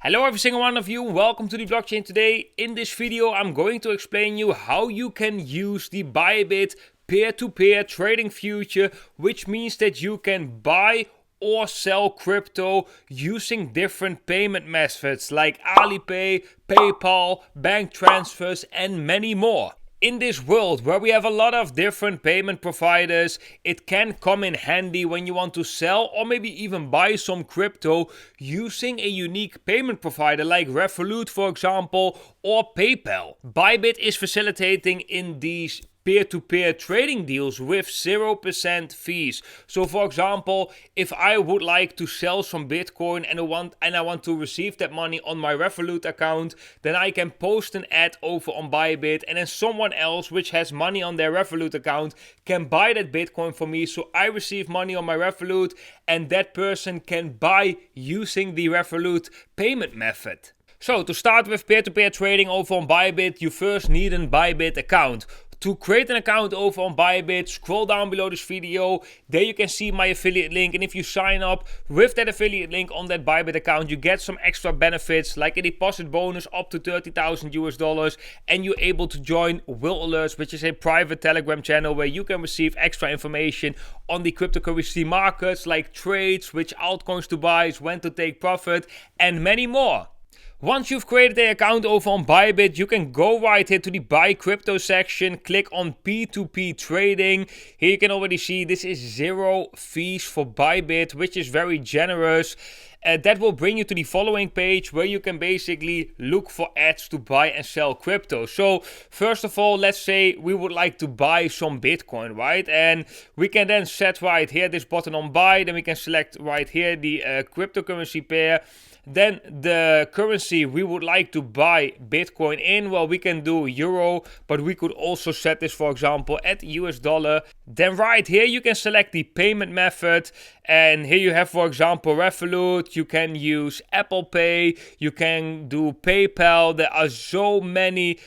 Hello every single one of you, welcome to the blockchain. Today in this video I'm going to explain you how you can use the Bybit peer-to-peer trading future, which means that you can buy or sell crypto using different payment methods like Alipay, PayPal, bank transfers and many more. In this world where we have a lot of different payment providers, it can come in handy when you want to sell or maybe even buy some crypto using a unique payment provider like Revolut, for example, or PayPal. Bybit is facilitating in these peer-to-peer trading deals with 0% fees. So for example, if I would like to sell some Bitcoin and I want to receive that money on my Revolut account, then I can post an ad over on Bybit, and then someone else which has money on their Revolut account can buy that Bitcoin for me, so I receive money on my Revolut and that person can buy using the Revolut payment method. So to start with peer-to-peer trading over on Bybit, you first need a Bybit account. To create an account over on Bybit, scroll down below this video. There you can see my affiliate link. And if you sign up with that affiliate link on that Bybit account, you get some extra benefits like a deposit bonus up to 30,000 US dollars. And you're able to join Will Alerts, which is a private Telegram channel where you can receive extra information on the cryptocurrency markets like trades, which altcoins to buy, when to take profit, and many more. Once you've created an account over on Bybit, you can go right here to the Buy Crypto section, click on P2P Trading. Here you can already see this is 0 fees for Bybit, which is very generous. That will bring you to the following page where you can basically look for ads to buy and sell crypto. So first of all, let's say we would like to buy some Bitcoin, right? And we can then set right here this button on buy. Then we can select right here the cryptocurrency pair. Then the currency we would like to buy Bitcoin in, well, we can do euro, but we could also set this, for example, at US dollar. Then right here you can select the payment method, and here you have, for example, Revolut. You can use Apple Pay, you can do PayPal. There are so many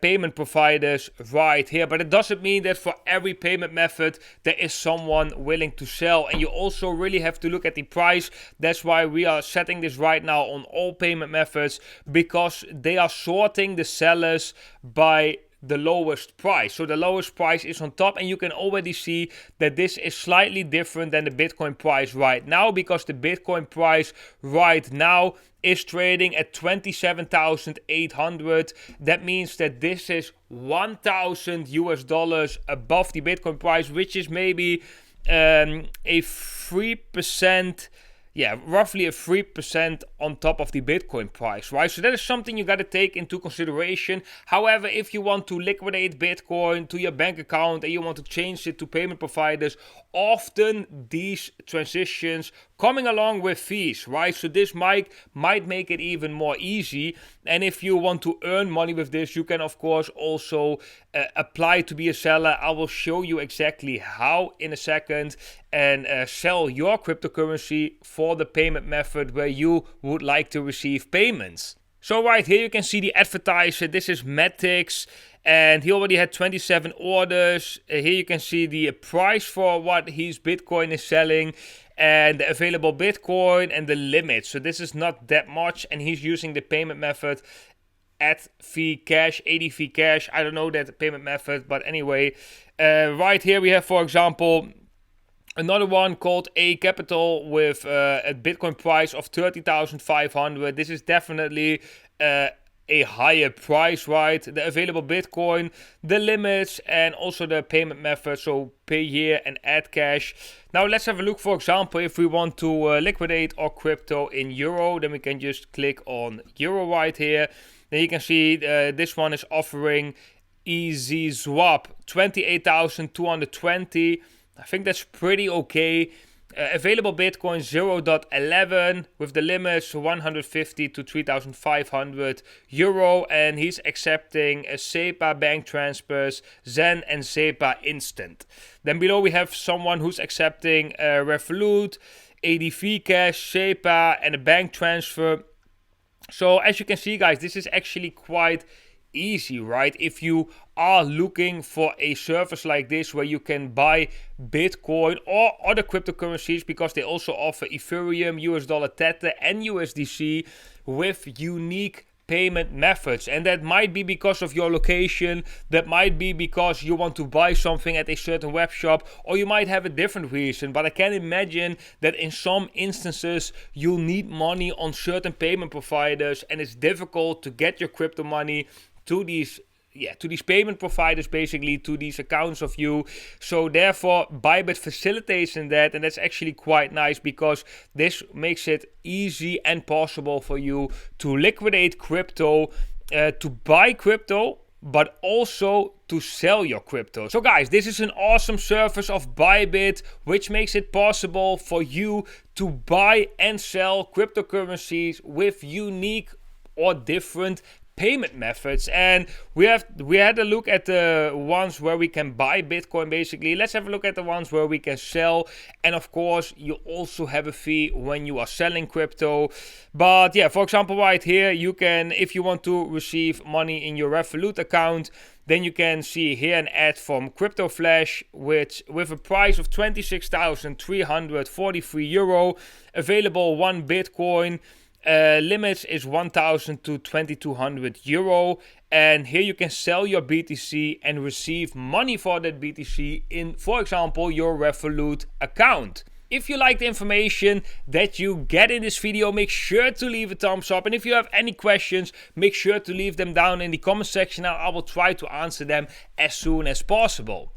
payment providers right here, but it doesn't mean that for every payment method there is someone willing to sell, and you also really have to look at the price. That's why we are setting this right now on all payment methods, because they are sorting the sellers by the lowest price. So the lowest price is on top, and you can already see that this is slightly different than the Bitcoin price right now, because the Bitcoin price right now is trading at 27,800. That means that this is 1,000 US dollars above the Bitcoin price, which is maybe a 3%. Yeah, roughly a 3% on top of the Bitcoin price, right? So that is something you got to take into consideration. However, if you want to liquidate Bitcoin to your bank account and you want to change it to payment providers, often these transitions coming along with fees, right? So this might make it even more easy. And if you want to earn money with this, you can of course also apply to be a seller. I will show you exactly how in a second, and sell your cryptocurrency for the payment method where you would like to receive payments. So right here you can see the advertiser. This is Matix, and he already had 27 orders. Here you can see the price for what his Bitcoin is selling, and the available Bitcoin and the limit. So this is not that much, and he's using the payment method at fee cash, 80 fee cash. I don't know that payment method, but anyway, right here we have, for example, another one called A Capital with a Bitcoin price of 30,500. This is definitely a higher price, right? The available Bitcoin, the limits, and also the payment method. So pay here and add cash. Now let's have a look, for example, if we want to liquidate our crypto in euro, then we can just click on euro right here. Then you can see this one is offering easy swap 28,220. I think that's pretty okay. Available Bitcoin 0.11 with the limits 150 to 3,500 euro, and he's accepting SEPA bank transfers, Zen and SEPA instant. Then below we have someone who's accepting Revolut, ADV cash, SEPA, and a bank transfer. So as you can see, guys, this is actually quite easy, right? If you are looking for a service like this where you can buy Bitcoin or other cryptocurrencies, because they also offer Ethereum, US dollar Tether and USDC, with unique payment methods, and that might be because of your location, that might be because you want to buy something at a certain web shop, or you might have a different reason. But I can imagine that in some instances you'll need money on certain payment providers, and it's difficult to get your crypto money to these payment providers, basically to these accounts of you. So therefore Bybit facilitates in that, and that's actually quite nice because this makes it easy and possible for you to liquidate crypto, to buy crypto, but also to sell your crypto. So guys, this is an awesome service of Bybit, which makes it possible for you to buy and sell cryptocurrencies with unique or different payment methods. And we had a look at the ones where we can buy Bitcoin, basically. Let's have a look at the ones where we can sell, and of course you also have a fee when you are selling crypto. But yeah, for example, right here you can, if you want to receive money in your Revolut account, then you can see here an ad from Crypto Flash with a price of 26,343 euro, available 1 Bitcoin. Limits is 1,000 to 2,200 euro, and here you can sell your BTC and receive money for that BTC in, for example, your Revolut account. If you like the information that you get in this video, make sure to leave a thumbs up, and if you have any questions, make sure to leave them down in the comment section, and I will try to answer them as soon as possible.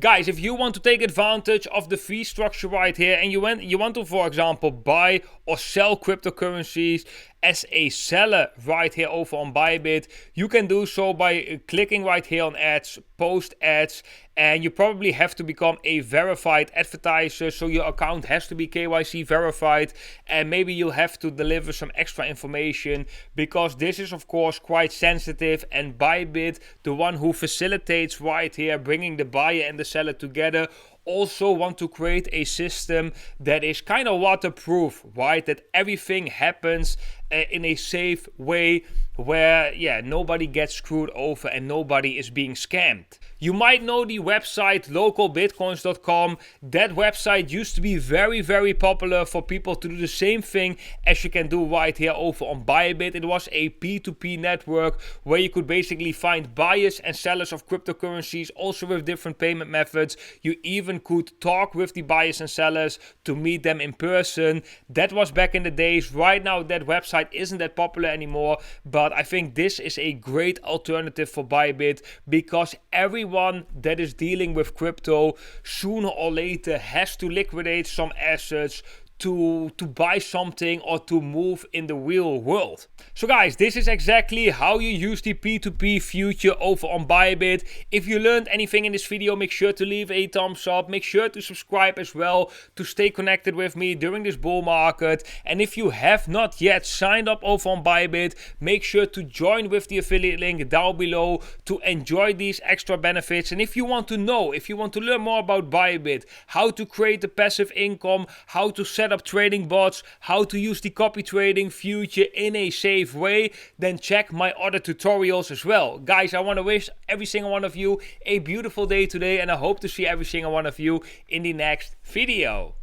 Guys, if you want to take advantage of the fee structure right here, and you want to, for example, buy or sell cryptocurrencies as a seller right here over on Bybit, you can do so by clicking right here on ads, post ads, and you probably have to become a verified advertiser, so your account has to be KYC verified, and maybe you'll have to deliver some extra information because this is of course quite sensitive, and Bybit, the one who facilitates right here bringing the buyer and the seller together, also want to create a system that is kind of waterproof, right? That everything happens in a safe way where, nobody gets screwed over and nobody is being scammed. You might know the website LocalBitcoins.com. That website used to be very, very popular for people to do the same thing as you can do right here over on Bybit. It was a P2P network where you could basically find buyers and sellers of cryptocurrencies, also with different payment methods. You even could talk with the buyers and sellers to meet them in person. That was back in the days. Right now that website isn't that popular anymore, but I think this is a great alternative for Bybit because everyone that is dealing with crypto sooner or later has to liquidate some assets to buy something or to move in the real world. So guys, this is exactly how you use the P2P future over on Bybit. If you learned anything in this video, make sure to leave a thumbs up. Make sure to subscribe as well to stay connected with me during this bull market. And if you have not yet signed up over on Bybit, make sure to join with the affiliate link down below to enjoy these extra benefits. And if you want to learn more about Bybit, how to create the passive income, how to set up trading bots, how to use the copy trading future in a safe way, then check my other tutorials as well. Guys, I want to wish every single one of you a beautiful day today, and I hope to see every single one of you in the next video.